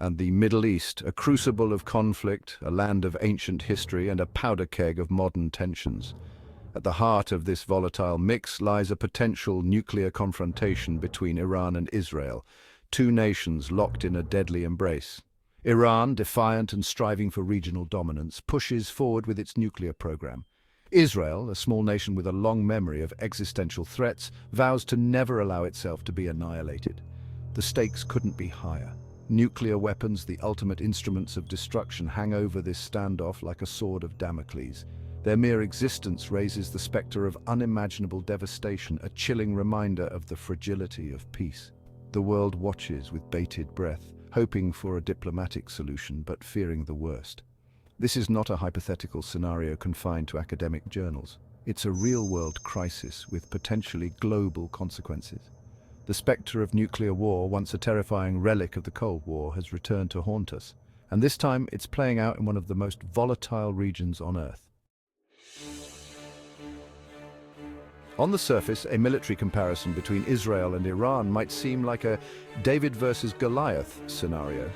And the Middle East, a crucible of conflict, a land of ancient history, and a powder keg of modern tensions. At the heart of this volatile mix lies a potential nuclear confrontation between Iran and Israel, two nations locked in a deadly embrace. Iran, defiant and striving for regional dominance, pushes forward with its nuclear program. Israel, a small nation with a long memory of existential threats, vows to never allow itself to be annihilated. The stakes couldn't be higher. Nuclear weapons, the ultimate instruments of destruction, hang over this standoff like a sword of Damocles. Their mere existence raises the specter of unimaginable devastation, a chilling reminder of the fragility of peace. The world watches with bated breath, hoping for a diplomatic solution but fearing the worst. This is not a hypothetical scenario confined to academic journals. It's a real-world crisis with potentially global consequences. The specter of nuclear war, once a terrifying relic of the Cold War, has returned to haunt us, and this time it's playing out in one of the most volatile regions on Earth. On the surface, a military comparison between Israel and Iran might seem like a David versus Goliath scenario.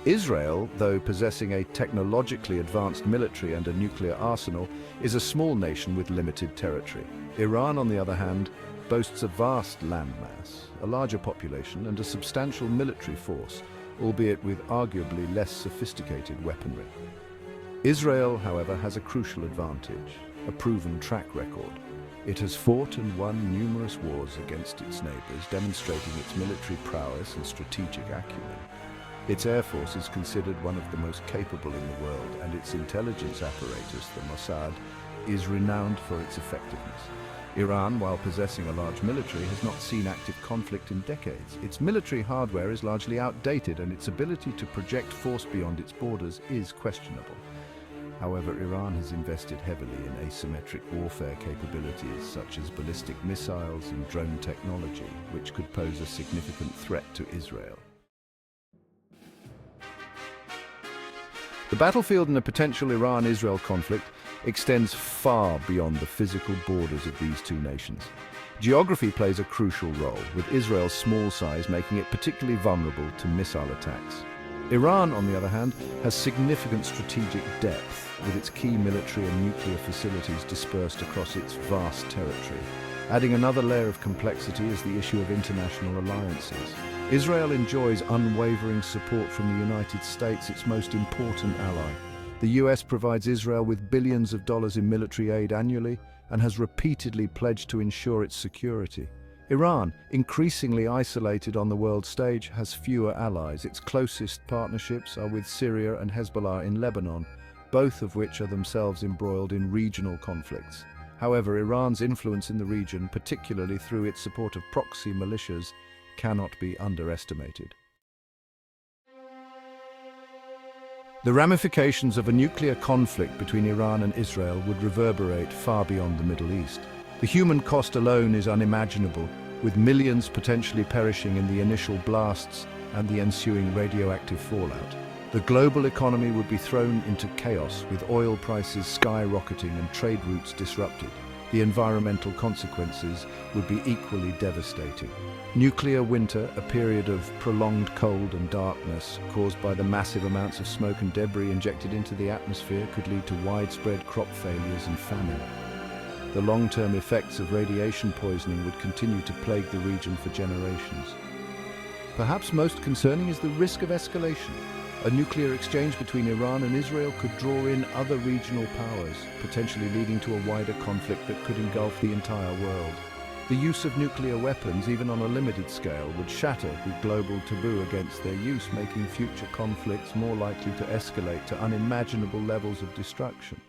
Israel, though possessing a technologically advanced military and a nuclear arsenal, is a small nation with limited territory. Iran, on the other hand, boasts a vast landmass, a larger population and a substantial military force, albeit with arguably less sophisticated weaponry. Israel, however, has a crucial advantage, a proven track record. It has fought and won numerous wars against its neighbors, demonstrating its military prowess and strategic acumen. Its air force is considered one of the most capable in the world, and its intelligence apparatus, the Mossad, is renowned for its effectiveness. Iran, while possessing a large military, has not seen active conflict in decades. Its military hardware is largely outdated, and its ability to project force beyond its borders is questionable. However, Iran has invested heavily in asymmetric warfare capabilities such as ballistic missiles and drone technology, which could pose a significant threat to Israel. The battlefield in a potential Iran-Israel conflict extends far beyond the physical borders of these two nations. Geography plays a crucial role, with Israel's small size making it particularly vulnerable to missile attacks. Iran, on the other hand, has significant strategic depth, with its key military and nuclear facilities dispersed across its vast territory. Adding another layer of complexity is the issue of international alliances. Israel enjoys unwavering support from the United States, its most important ally. The US provides Israel with billions of dollars in military aid annually and has repeatedly pledged to ensure its security. Iran, increasingly isolated on the world stage, has fewer allies. Its closest partnerships are with Syria and Hezbollah in Lebanon, both of which are themselves embroiled in regional conflicts. However, Iran's influence in the region, particularly through its support of proxy militias, cannot be underestimated. The ramifications of a nuclear conflict between Iran and Israel would reverberate far beyond the Middle East. The human cost alone is unimaginable, with millions potentially perishing in the initial blasts and the ensuing radioactive fallout. The global economy would be thrown into chaos, with oil prices skyrocketing and trade routes disrupted. The environmental consequences would be equally devastating. Nuclear winter, a period of prolonged cold and darkness caused by the massive amounts of smoke and debris injected into the atmosphere, could lead to widespread crop failures and famine. The long-term effects of radiation poisoning would continue to plague the region for generations. Perhaps most concerning is the risk of escalation. A nuclear exchange between Iran and Israel could draw in other regional powers, potentially leading to a wider conflict that could engulf the entire world. The use of nuclear weapons, even on a limited scale, would shatter the global taboo against their use, making future conflicts more likely to escalate to unimaginable levels of destruction.